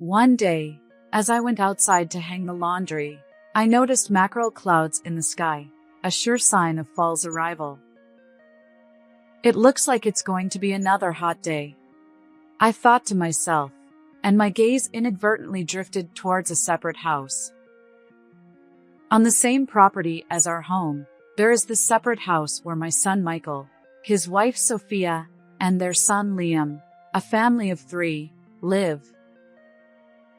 One day, as I went outside to hang the laundry, I noticed mackerel clouds in the sky, a sure sign of fall's arrival. It looks like it's going to be another hot day, I thought to myself, and my gaze inadvertently drifted towards a separate house. On the same property as our home, there is this separate house where my son Michael, his wife Sophia, and their son Liam, a family of 3, live.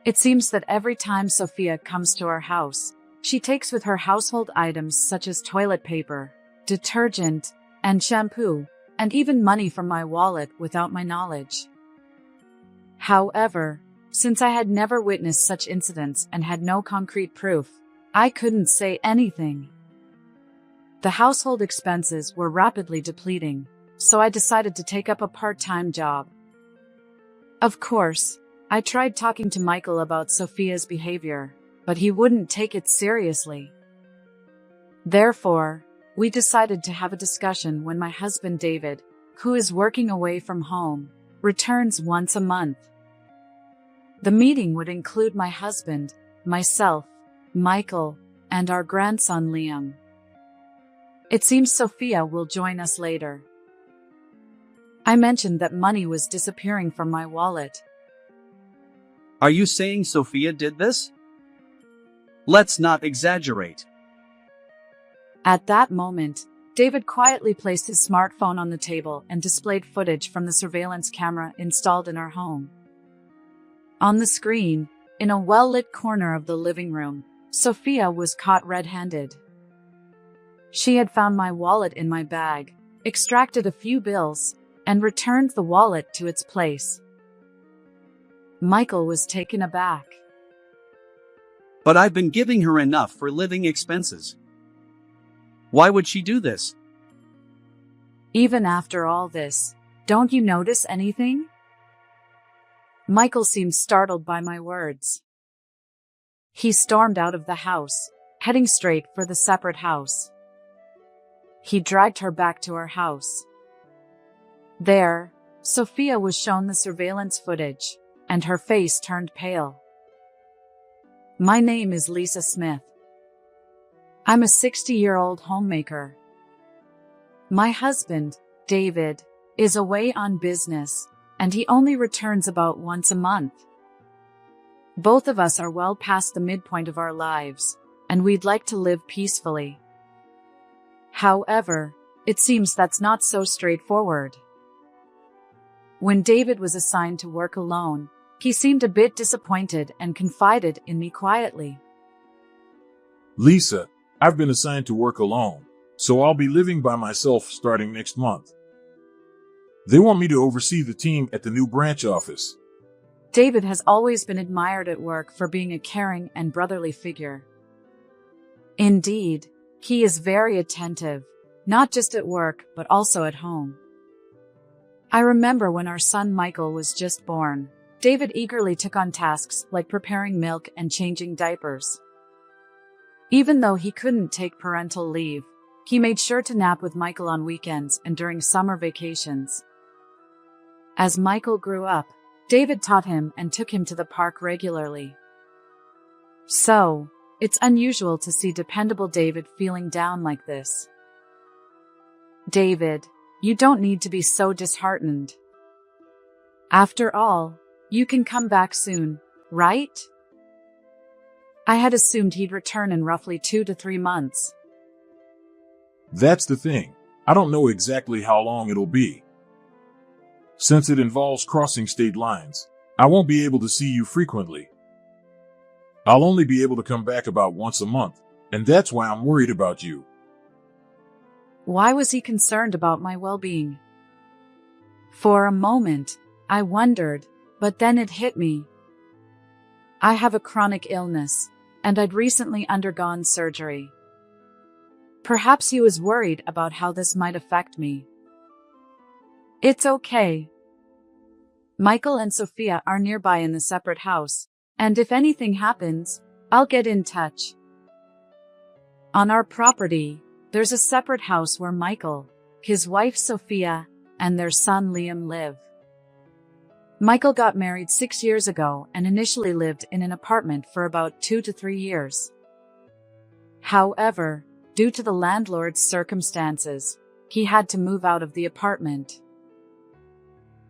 It seems that every time Sophia comes to our house, she takes with her household items such as toilet paper, detergent, and shampoo, and even money from my wallet without my knowledge. However, since I had never witnessed such incidents and had no concrete proof, I couldn't say anything. The household expenses were rapidly depleting, so I decided to take up a part-time job. Of course, I tried talking to Michael about Sophia's behavior, but he wouldn't take it seriously. Therefore, we decided to have a discussion when my husband David, who is working away from home, returns once a month. The meeting would include my husband, myself, Michael, and our grandson Liam. It seems Sophia will join us later. I mentioned that money was disappearing from my wallet. Are you saying Sophia did this? Let's not exaggerate. At that moment, David quietly placed his smartphone on the table and displayed footage from the surveillance camera installed in our home. On the screen, in a well-lit corner of the living room, Sophia was caught red-handed. She had found my wallet in my bag, extracted a few bills, and returned the wallet to its place. Michael was taken aback. But I've been giving her enough for living expenses. Why would she do this? Even after all this, don't you notice anything? Michael seemed startled by my words. He stormed out of the house, heading straight for the separate house. He dragged her back to our house. There, Sophia was shown the surveillance footage, and her face turned pale. My name is Lisa Smith. I'm a 60-year-old homemaker. My husband, David, is away on business, and he only returns about once a month. Both of us are well past the midpoint of our lives, and we'd like to live peacefully. However, it seems that's not so straightforward. When David was assigned to work alone, he seemed a bit disappointed and confided in me quietly. Lisa, I've been assigned to work alone, so I'll be living by myself starting next month. They want me to oversee the team at the new branch office. David has always been admired at work for being a caring and brotherly figure. Indeed, he is very attentive, not just at work, but also at home. I remember when our son Michael was just born, David eagerly took on tasks like preparing milk and changing diapers. Even though he couldn't take parental leave, he made sure to nap with Michael on weekends and during summer vacations. As Michael grew up, David taught him and took him to the park regularly. So, it's unusual to see dependable David feeling down like this. David, you don't need to be so disheartened. After all, you can come back soon, right? I had assumed he'd return in roughly 2 to 3 months. That's the thing. I don't know exactly how long it'll be. Since it involves crossing state lines, I won't be able to see you frequently. I'll only be able to come back about once a month, and that's why I'm worried about you. Why was he concerned about my well-being? For a moment, I wondered, but then it hit me. I have a chronic illness, and I'd recently undergone surgery. Perhaps he was worried about how this might affect me. It's okay. Michael and Sophia are nearby in the separate house, and if anything happens, I'll get in touch. On our property, there's a separate house where Michael, his wife Sophia, and their son Liam live. Michael got married 6 years ago and initially lived in an apartment for about 2 to 3 years. However, due to the landlord's circumstances, he had to move out of the apartment.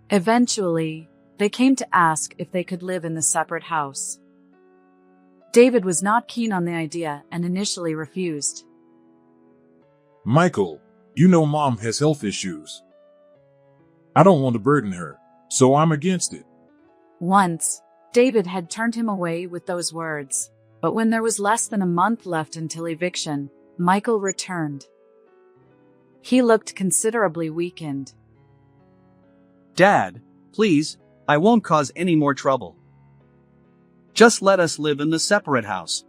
Eventually, they came to ask if they could live in the separate house. David was not keen on the idea and initially refused. Michael, you know Mom has health issues. I don't want to burden her, so I'm against it. Once, David had turned him away with those words, but when there was less than a month left until eviction, Michael returned. He looked considerably weakened. Dad, please, I won't cause any more trouble. Just let us live in the separate house.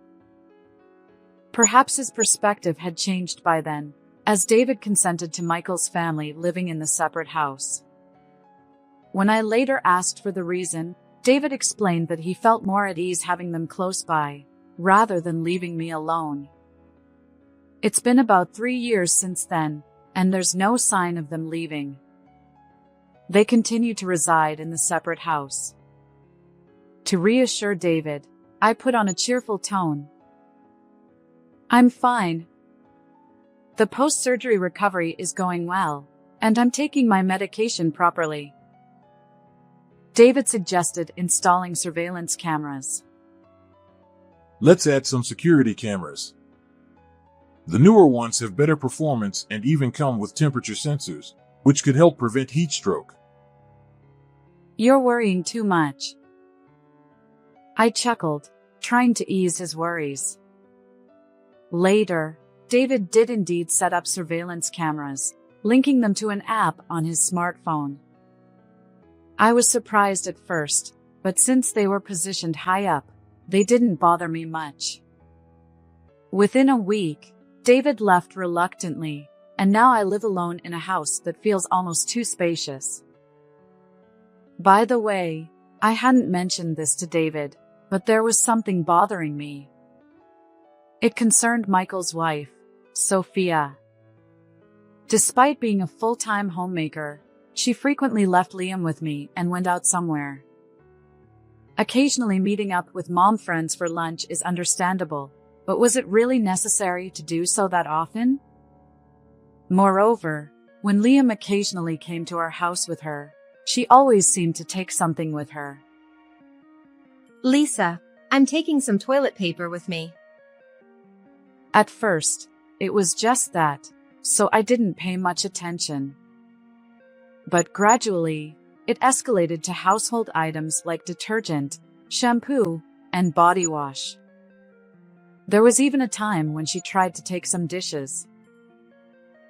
Perhaps his perspective had changed by then, as David consented to Michael's family living in the separate house. When I later asked for the reason, David explained that he felt more at ease having them close by, rather than leaving me alone. It's been about 3 years since then, and there's no sign of them leaving. They continue to reside in the separate house. To reassure David, I put on a cheerful tone. I'm fine. The post-surgery recovery is going well, and I'm taking my medication properly. David suggested installing surveillance cameras. Let's add some security cameras. The newer ones have better performance and even come with temperature sensors, which could help prevent heat stroke. You're worrying too much. I chuckled, trying to ease his worries. Later, David did indeed set up surveillance cameras, linking them to an app on his smartphone. I was surprised at first, but since they were positioned high up, they didn't bother me much. Within a week, David left reluctantly, and now I live alone in a house that feels almost too spacious. By the way, I hadn't mentioned this to David, but there was something bothering me. It concerned Michael's wife, Sophia. Despite being a full-time homemaker, she frequently left Liam with me and went out somewhere. Occasionally meeting up with mom friends for lunch is understandable, but was it really necessary to do so that often? Moreover, when Liam occasionally came to our house with her, she always seemed to take something with her. Lisa, I'm taking some toilet paper with me. At first, it was just that, so I didn't pay much attention. But gradually, it escalated to household items like detergent, shampoo, and body wash. There was even a time when she tried to take some dishes.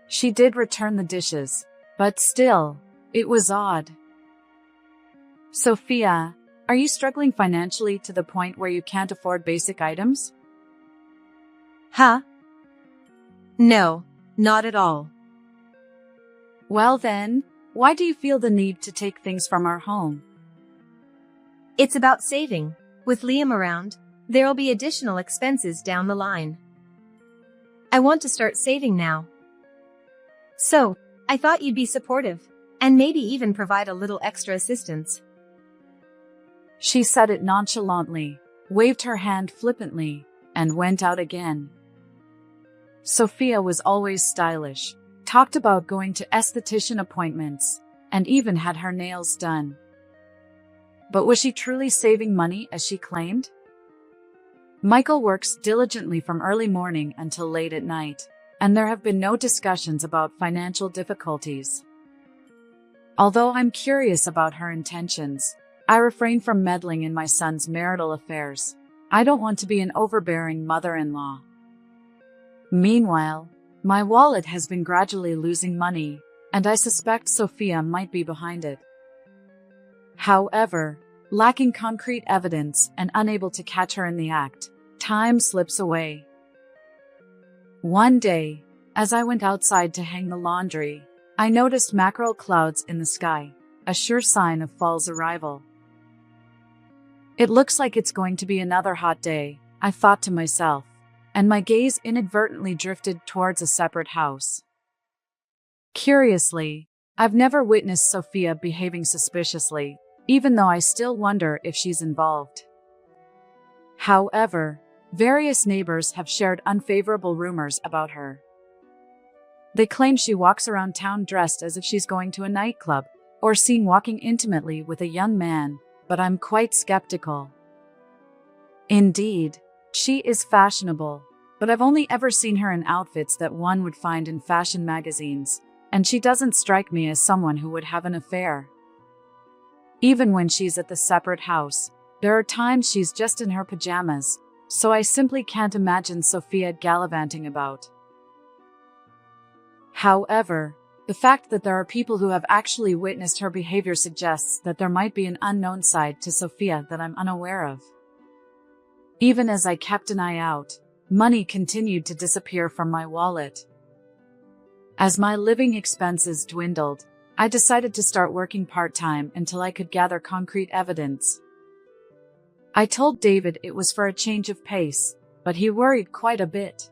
She did return the dishes, but still, it was odd. Sophia, are you struggling financially to the point where you can't afford basic items? Huh? No, not at all. Well then, why do you feel the need to take things from our home? It's about saving. With Liam around, there'll be additional expenses down the line. I want to start saving now. So, I thought you'd be supportive, and maybe even provide a little extra assistance. She said it nonchalantly, waved her hand flippantly, and went out again. Sophia was always stylish, talked about going to esthetician appointments, and even had her nails done. But was she truly saving money as she claimed? Michael works diligently from early morning until late at night, and there have been no discussions about financial difficulties. Although I'm curious about her intentions, I refrain from meddling in my son's marital affairs. I don't want to be an overbearing mother-in-law. Meanwhile, my wallet has been gradually losing money, and I suspect Sophia might be behind it. However, lacking concrete evidence and unable to catch her in the act, time slips away. One day, as I went outside to hang the laundry, I noticed mackerel clouds in the sky, a sure sign of fall's arrival. It looks like it's going to be another hot day, I thought to myself, and my gaze inadvertently drifted towards a separate house. Curiously, I've never witnessed Sophia behaving suspiciously, even though I still wonder if she's involved. However, various neighbors have shared unfavorable rumors about her. They claim she walks around town dressed as if she's going to a nightclub, or seen walking intimately with a young man, but I'm quite skeptical. Indeed, she is fashionable, but I've only ever seen her in outfits that one would find in fashion magazines, and she doesn't strike me as someone who would have an affair. Even when she's at the separate house, there are times she's just in her pajamas, so I simply can't imagine Sophia gallivanting about. However, the fact that there are people who have actually witnessed her behavior suggests that there might be an unknown side to Sophia that I'm unaware of. Even as I kept an eye out, money continued to disappear from my wallet. As my living expenses dwindled, I decided to start working part-time until I could gather concrete evidence. I told David it was for a change of pace, but he worried quite a bit.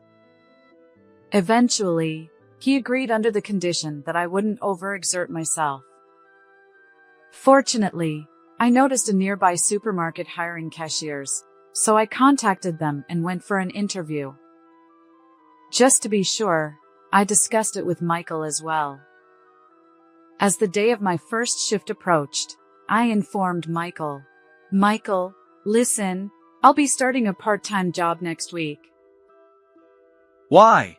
Eventually, he agreed under the condition that I wouldn't overexert myself. Fortunately, I noticed a nearby supermarket hiring cashiers, so I contacted them and went for an interview. Just to be sure, I discussed it with Michael as well. As the day of my first shift approached, I informed Michael, "Michael, listen, I'll be starting a part-time job next week." Why?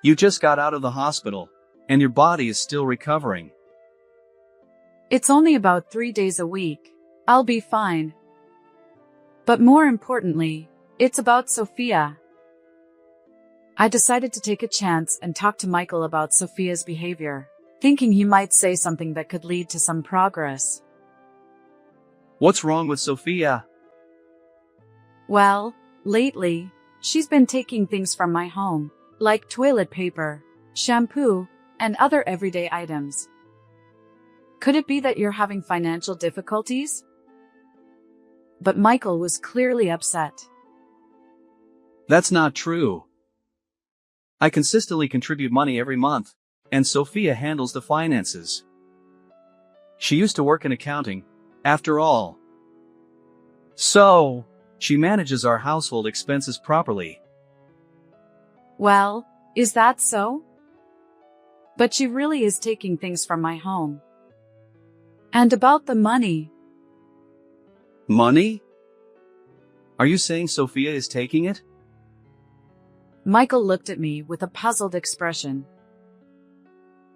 You just got out of the hospital, and your body is still recovering. It's only about 3 days a week. I'll be fine. But more importantly, it's about Sophia. I decided to take a chance and talk to Michael about Sophia's behavior, thinking he might say something that could lead to some progress. What's wrong with Sophia? Well, lately, she's been taking things from my home, like toilet paper, shampoo, and other everyday items. Could it be that you're having financial difficulties? But Michael was clearly upset. That's not true. I consistently contribute money every month, and Sophia handles the finances. She used to work in accounting, after all. So, she manages our household expenses properly. Well, is that so? But she really is taking things from my home. And about the money. Money? Are you saying Sophia is taking it? Michael looked at me with a puzzled expression.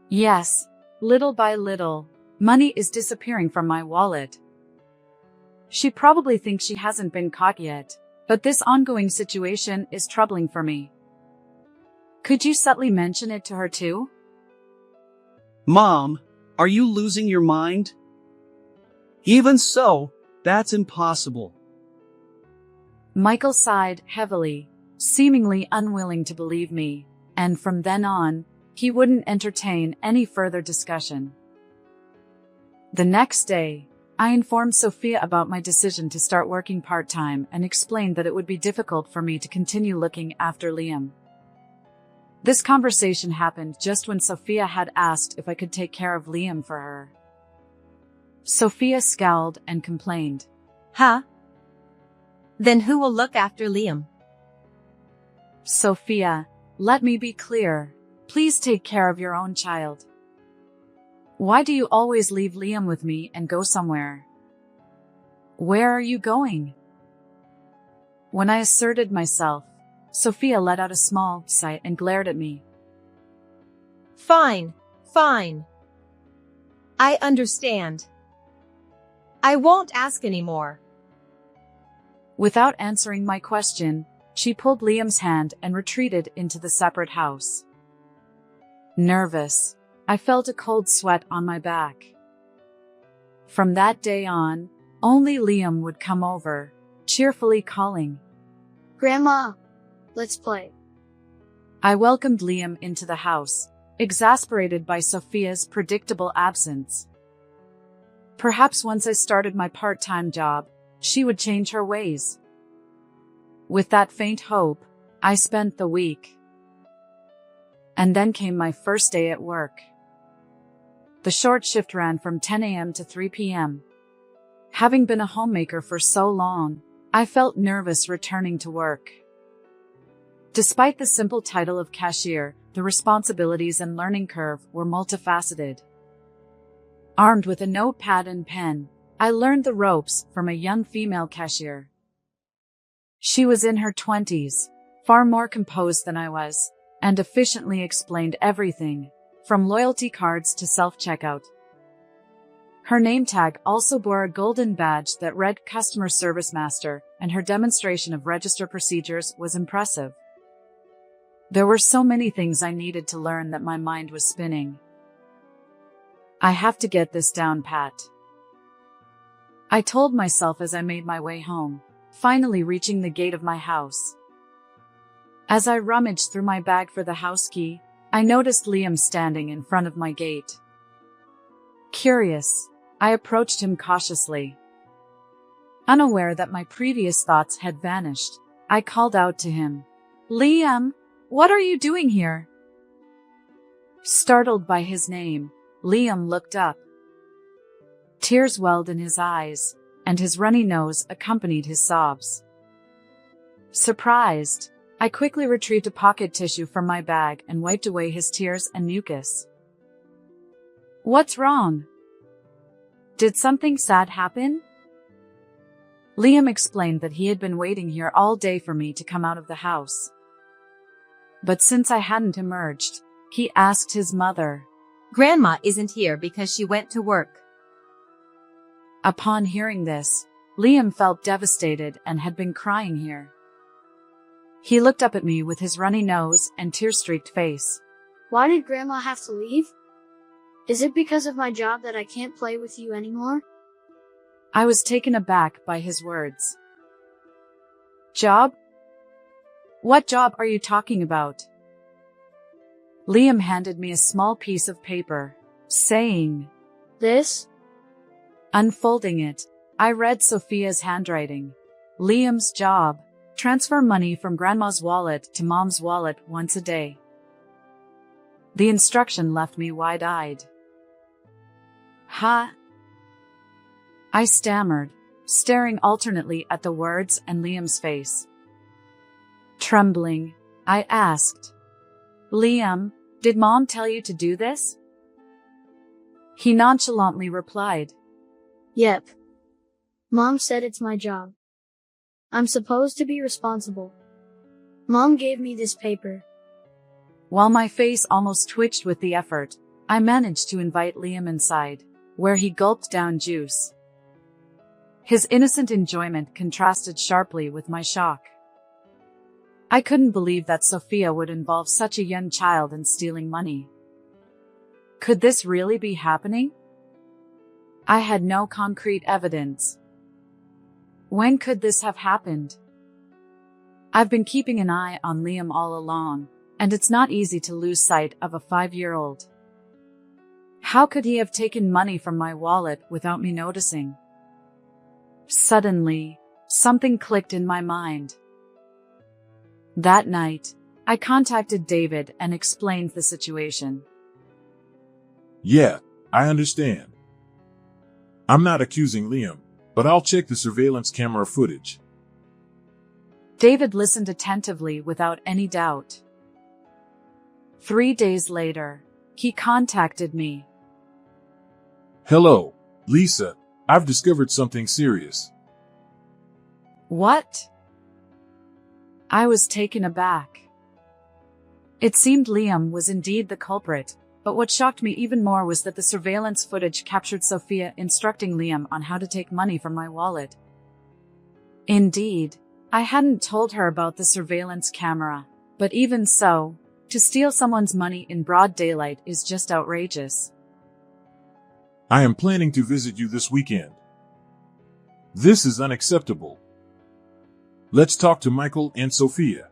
Yes, little by little, money is disappearing from my wallet. She probably thinks she hasn't been caught yet, but this ongoing situation is troubling for me. Could you subtly mention it to her too? Mom, are you losing your mind? Even so, that's impossible. Michael sighed heavily, seemingly unwilling to believe me, and from then on, he wouldn't entertain any further discussion. The next day, I informed Sophia about my decision to start working part-time and explained that it would be difficult for me to continue looking after Liam. This conversation happened just when Sophia had asked if I could take care of Liam for her. Sophia scowled and complained. Huh? Then who will look after Liam? Sophia, let me be clear. Please take care of your own child. Why do you always leave Liam with me and go somewhere? Where are you going? When I asserted myself, Sophia let out a small sigh and glared at me. Fine, fine. I understand. I won't ask anymore. Without answering my question, she pulled Liam's hand and retreated into the separate house. Nervous, I felt a cold sweat on my back. From that day on, only Liam would come over, cheerfully calling, "Grandma, let's play." I welcomed Liam into the house, exasperated by Sophia's predictable absence. Perhaps once I started my part-time job, she would change her ways. With that faint hope, I spent the week. And then came my first day at work. The short shift ran from 10 a.m. to 3 p.m. Having been a homemaker for so long, I felt nervous returning to work. Despite the simple title of cashier, the responsibilities and learning curve were multifaceted. Armed with a notepad and pen, I learned the ropes from a young female cashier. She was in her 20s, far more composed than I was, and efficiently explained everything, from loyalty cards to self-checkout. Her name tag also bore a golden badge that read Customer Service Master, and her demonstration of register procedures was impressive. There were so many things I needed to learn that my mind was spinning. I have to get this down pat, I told myself as I made my way home, finally reaching the gate of my house. As I rummaged through my bag for the house key, I noticed Liam standing in front of my gate. Curious, I approached him cautiously. Unaware that my previous thoughts had vanished, I called out to him, "Liam, what are you doing here?" Startled by his name, Liam looked up. Tears welled in his eyes, and his runny nose accompanied his sobs. Surprised, I quickly retrieved a pocket tissue from my bag and wiped away his tears and mucus. "What's wrong? Did something sad happen?" Liam explained that he had been waiting here all day for me to come out of the house. But since I hadn't emerged, he asked his mother. "Grandma isn't here because she went to work." Upon hearing this, Liam felt devastated and had been crying here. He looked up at me with his runny nose and tear-streaked face. Why did Grandma have to leave? Is it because of my job that I can't play with you anymore? I was taken aback by his words. Job? What job are you talking about? Liam handed me a small piece of paper, saying, This? Unfolding it, I read Sophia's handwriting. Liam's job: transfer money from Grandma's wallet to Mom's wallet once a day. The instruction left me wide-eyed. Huh? I stammered, staring alternately at the words and Liam's face. Trembling, I asked, Liam, did Mom tell you to do this? He nonchalantly replied, Yep. Mom said it's my job. I'm supposed to be responsible. Mom gave me this paper. While my face almost twitched with the effort, I managed to invite Liam inside, where he gulped down juice. His innocent enjoyment contrasted sharply with my shock. I couldn't believe that Sophia would involve such a young child in stealing money. Could this really be happening? I had no concrete evidence. When could this have happened? I've been keeping an eye on Liam all along, and it's not easy to lose sight of a 5-year-old. How could he have taken money from my wallet without me noticing? Suddenly, something clicked in my mind. That night, I contacted David and explained the situation. Yeah, I understand. I'm not accusing Liam, but I'll check the surveillance camera footage. David listened attentively without any doubt. 3 days later, he contacted me. Hello, Lisa. I've discovered something serious. What? I was taken aback. It seemed Liam was indeed the culprit, but what shocked me even more was that the surveillance footage captured Sophia instructing Liam on how to take money from my wallet. Indeed, I hadn't told her about the surveillance camera, but even so, to steal someone's money in broad daylight is just outrageous. I am planning to visit you this weekend. This is unacceptable. Let's talk to Michael and Sophia.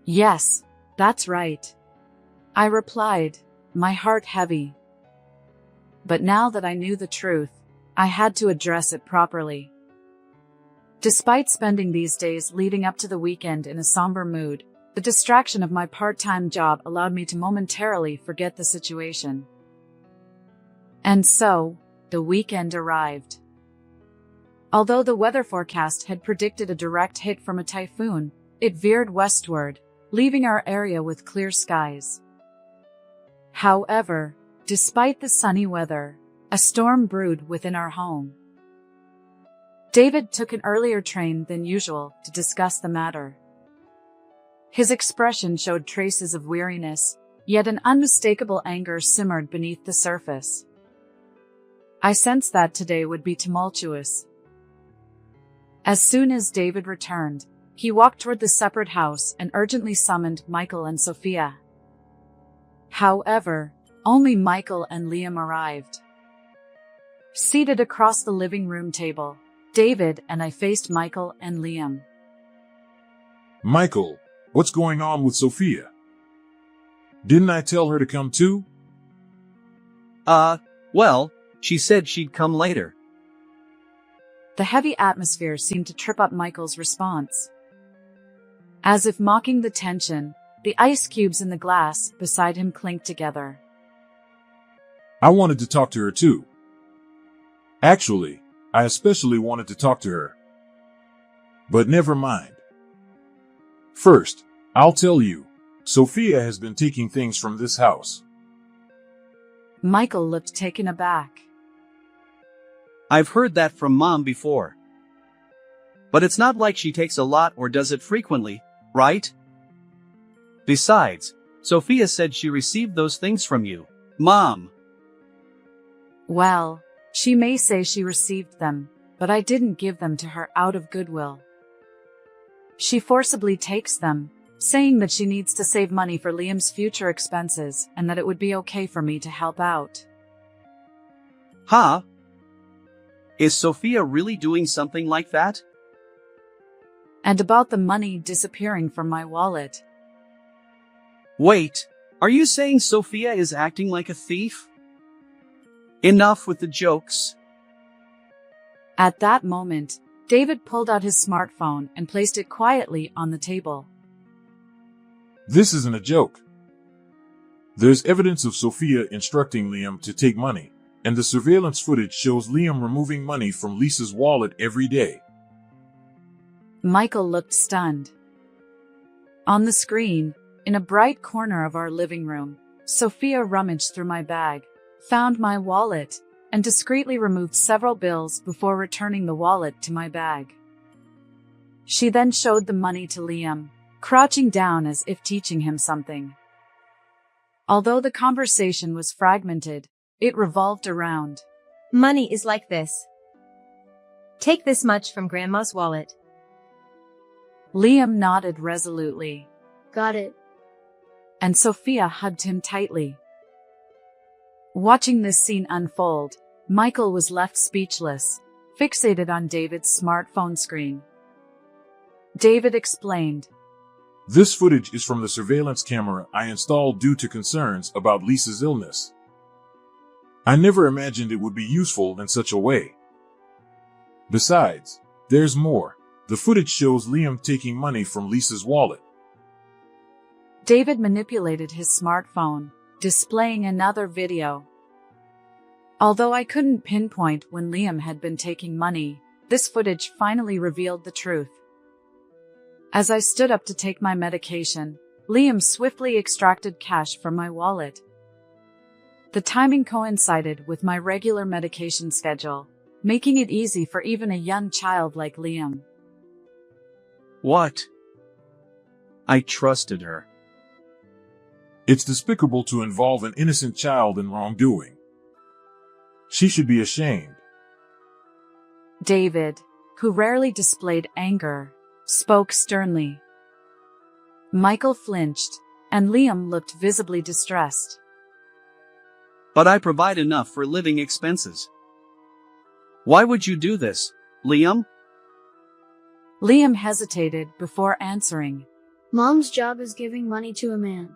Yes, that's right, I replied, my heart heavy. But now that I knew the truth, I had to address it properly. Despite spending these days leading up to the weekend in a somber mood, the distraction of my part-time job allowed me to momentarily forget the situation. And so, the weekend arrived. Although the weather forecast had predicted a direct hit from a typhoon, it veered westward, leaving our area with clear skies. However, despite the sunny weather, a storm brewed within our home. David took an earlier train than usual to discuss the matter. His expression showed traces of weariness, yet an unmistakable anger simmered beneath the surface. I sensed that today would be tumultuous. As soon as David returned, he walked toward the separate house and urgently summoned Michael and Sophia. However, only Michael and Liam arrived. Seated across the living room table, David and I faced Michael and Liam. Michael, what's going on with Sophia? Didn't I tell her to come too? Well, she said she'd come later. The heavy atmosphere seemed to trip up Michael's response. As if mocking the tension, the ice cubes in the glass beside him clinked together. I wanted to talk to her too. Actually, I especially wanted to talk to her. But never mind. First, I'll tell you, Sophia has been taking things from this house. Michael looked taken aback. I've heard that from Mom before. But it's not like she takes a lot or does it frequently, right? Besides, Sophia said she received those things from you, Mom. Well, she may say she received them, but I didn't give them to her out of goodwill. She forcibly takes them, saying that she needs to save money for Liam's future expenses and that it would be okay for me to help out. Huh? Is Sophia really doing something like that? And about the money disappearing from my wallet. Wait, are you saying Sophia is acting like a thief? Enough with the jokes. At that moment, David pulled out his smartphone and placed it quietly on the table. This isn't a joke. There's evidence of Sophia instructing Liam to take money, and the surveillance footage shows Liam removing money from Lisa's wallet every day. Michael looked stunned. On the screen, in a bright corner of our living room, Sophia rummaged through my bag, found my wallet, and discreetly removed several bills before returning the wallet to my bag. She then showed the money to Liam, crouching down as if teaching him something. Although the conversation was fragmented, it revolved around, Money is like this. Take this much from Grandma's wallet. Liam nodded resolutely, Got it. and Sophia hugged him tightly. Watching this scene unfold, Michael was left speechless, fixated on David's smartphone screen. David explained, This footage is from the surveillance camera I installed due to concerns about Lisa's illness. I never imagined it would be useful in such a way. Besides, there's more. The footage shows Liam taking money from Lisa's wallet. David manipulated his smartphone, displaying another video. Although I couldn't pinpoint when Liam had been taking money, this footage finally revealed the truth. As I stood up to take my medication, Liam swiftly extracted cash from my wallet. The timing coincided with my regular medication schedule, making it easy for even a young child like Liam. What? I trusted her. It's despicable to involve an innocent child in wrongdoing. She should be ashamed. David, who rarely displayed anger, spoke sternly. Michael flinched, and Liam looked visibly distressed. But I provide enough for living expenses. Why would you do this, Liam? Liam hesitated before answering. Mom's job is giving money to a man,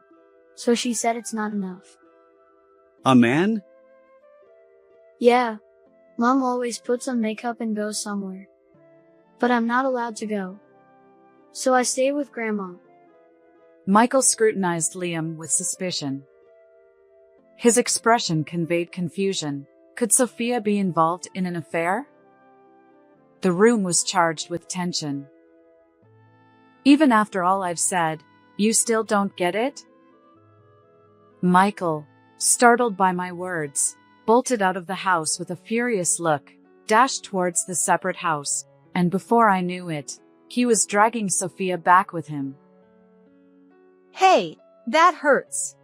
so she said it's not enough. A man? Yeah, Mom always puts on makeup and goes somewhere. But I'm not allowed to go. So I stay with Grandma. Michael scrutinized Liam with suspicion. His expression conveyed confusion, Could Sophia be involved in an affair? The room was charged with tension. Even after all I've said, you still don't get it? Michael, startled by my words, bolted out of the house with a furious look, dashed towards the separate house, and before I knew it, he was dragging Sophia back with him. Hey, that hurts.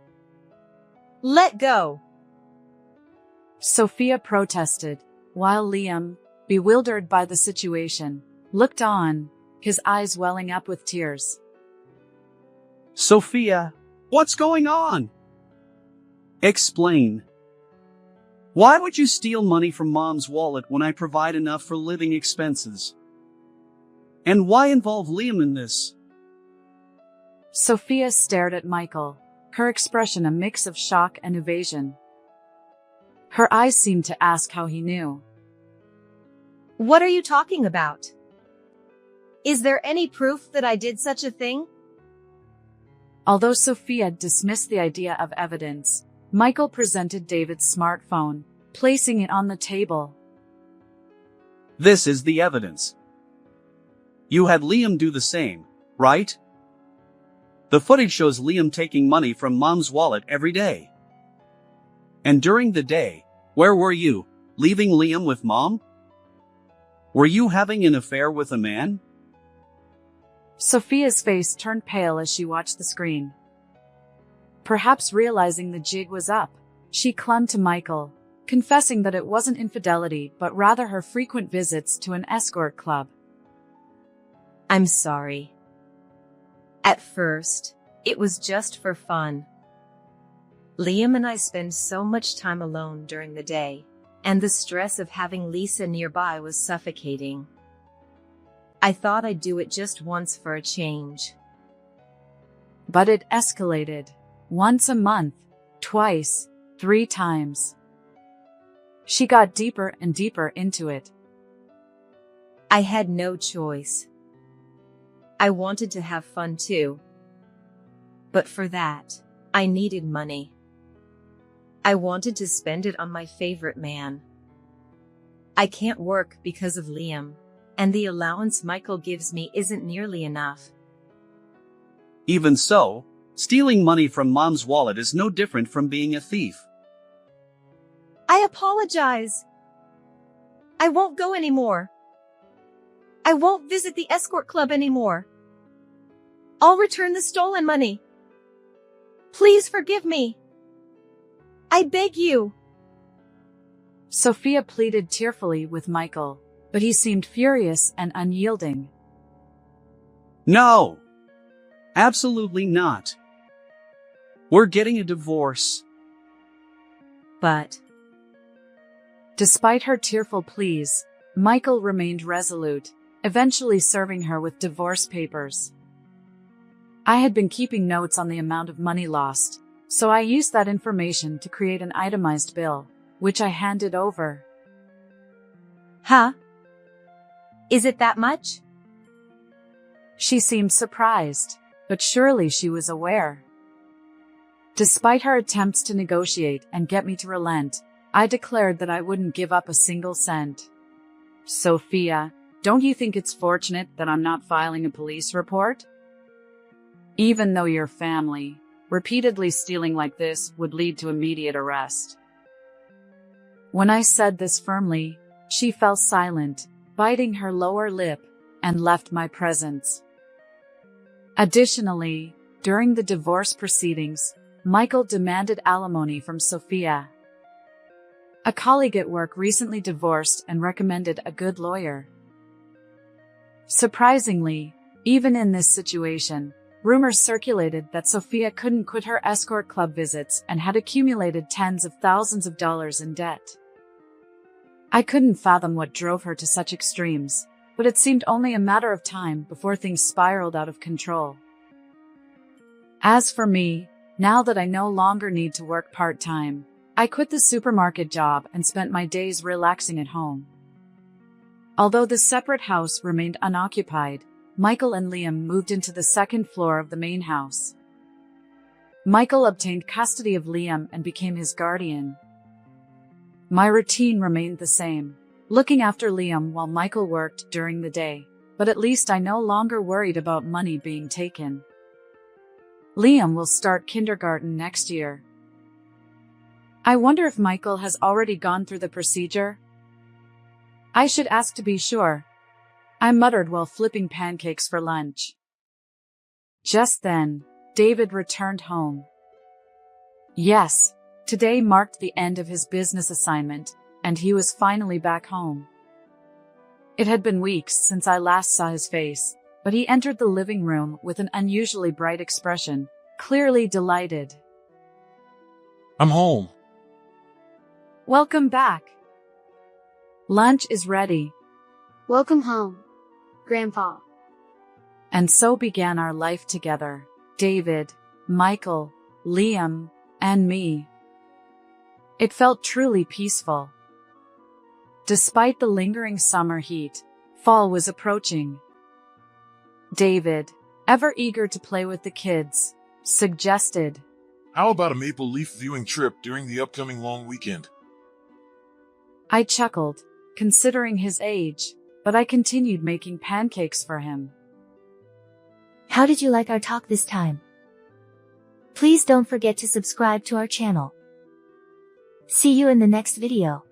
Let go. Sophia protested, while Liam, bewildered by the situation, looked on, his eyes welling up with tears. Sophia, what's going on? Explain. Why would you steal money from Mom's wallet when I provide enough for living expenses? And why involve Liam in this? Sophia stared at Michael, her expression a mix of shock and evasion. Her eyes seemed to ask how he knew. What are you talking about? Is there any proof that I did such a thing? Although Sophia dismissed the idea of evidence, Michael presented David's smartphone, placing it on the table. This is the evidence. You had Liam do the same, right? The footage shows Liam taking money from Mom's wallet every day. And during the day, where were you, leaving Liam with Mom? Were you having an affair with a man? Sophia's face turned pale as she watched the screen. Perhaps realizing the jig was up, she clung to Michael, confessing that it wasn't infidelity but rather her frequent visits to an escort club. I'm sorry. At first, it was just for fun. Liam and I spend so much time alone during the day, and the stress of having Lisa nearby was suffocating. I thought I'd do it just once for a change. But it escalated. Once a month, twice, 3 times. She got deeper and deeper into it. I had no choice. I wanted to have fun too. But for that, I needed money. I wanted to spend it on my favorite man. I can't work because of Liam, and the allowance Michael gives me isn't nearly enough. Even so, stealing money from Mom's wallet is no different from being a thief. I apologize. I won't go anymore. I won't visit the escort club anymore. I'll return the stolen money. Please forgive me. I beg you. Sophia pleaded tearfully with Michael, but he seemed furious and unyielding. No! Absolutely not. We're getting a divorce. But despite her tearful pleas, Michael remained resolute, eventually serving her with divorce papers. I had been keeping notes on the amount of money lost, so I used that information to create an itemized bill, which I handed over. Huh? Is it that much? She seemed surprised, but surely she was aware. Despite her attempts to negotiate and get me to relent, I declared that I wouldn't give up a single cent. Sophia, don't you think it's fortunate that I'm not filing a police report? Even though your family, repeatedly stealing like this would lead to immediate arrest. When I said this firmly, she fell silent, biting her lower lip, and left my presence. Additionally, during the divorce proceedings, Michael demanded alimony from Sophia. A colleague at work recently divorced and recommended a good lawyer. Surprisingly, even in this situation, rumors circulated that Sophia couldn't quit her escort club visits and had accumulated tens of thousands of dollars in debt. I couldn't fathom what drove her to such extremes, but it seemed only a matter of time before things spiraled out of control. As for me, now that I no longer need to work part-time, I quit the supermarket job and spent my days relaxing at home. Although the separate house remained unoccupied, Michael and Liam moved into the second floor of the main house. Michael obtained custody of Liam and became his guardian. My routine remained the same, looking after Liam while Michael worked during the day, but at least I no longer worried about money being taken. Liam will start kindergarten next year. I wonder if Michael has already gone through the procedure? I should ask to be sure, I muttered while flipping pancakes for lunch. Just then, David returned home. Yes, today marked the end of his business assignment, and he was finally back home. It had been weeks since I last saw his face, but he entered the living room with an unusually bright expression, clearly delighted. I'm home. Welcome back. Lunch is ready. Welcome home, Grandpa. And so began our life together, David, Michael, Liam, and me. It felt truly peaceful. Despite the lingering summer heat, fall was approaching. David, ever eager to play with the kids, suggested, How about a maple leaf viewing trip during the upcoming long weekend? I chuckled, considering his age, but I continued making pancakes for him. How did you like our talk this time? Please don't forget to subscribe to our channel. See you in the next video.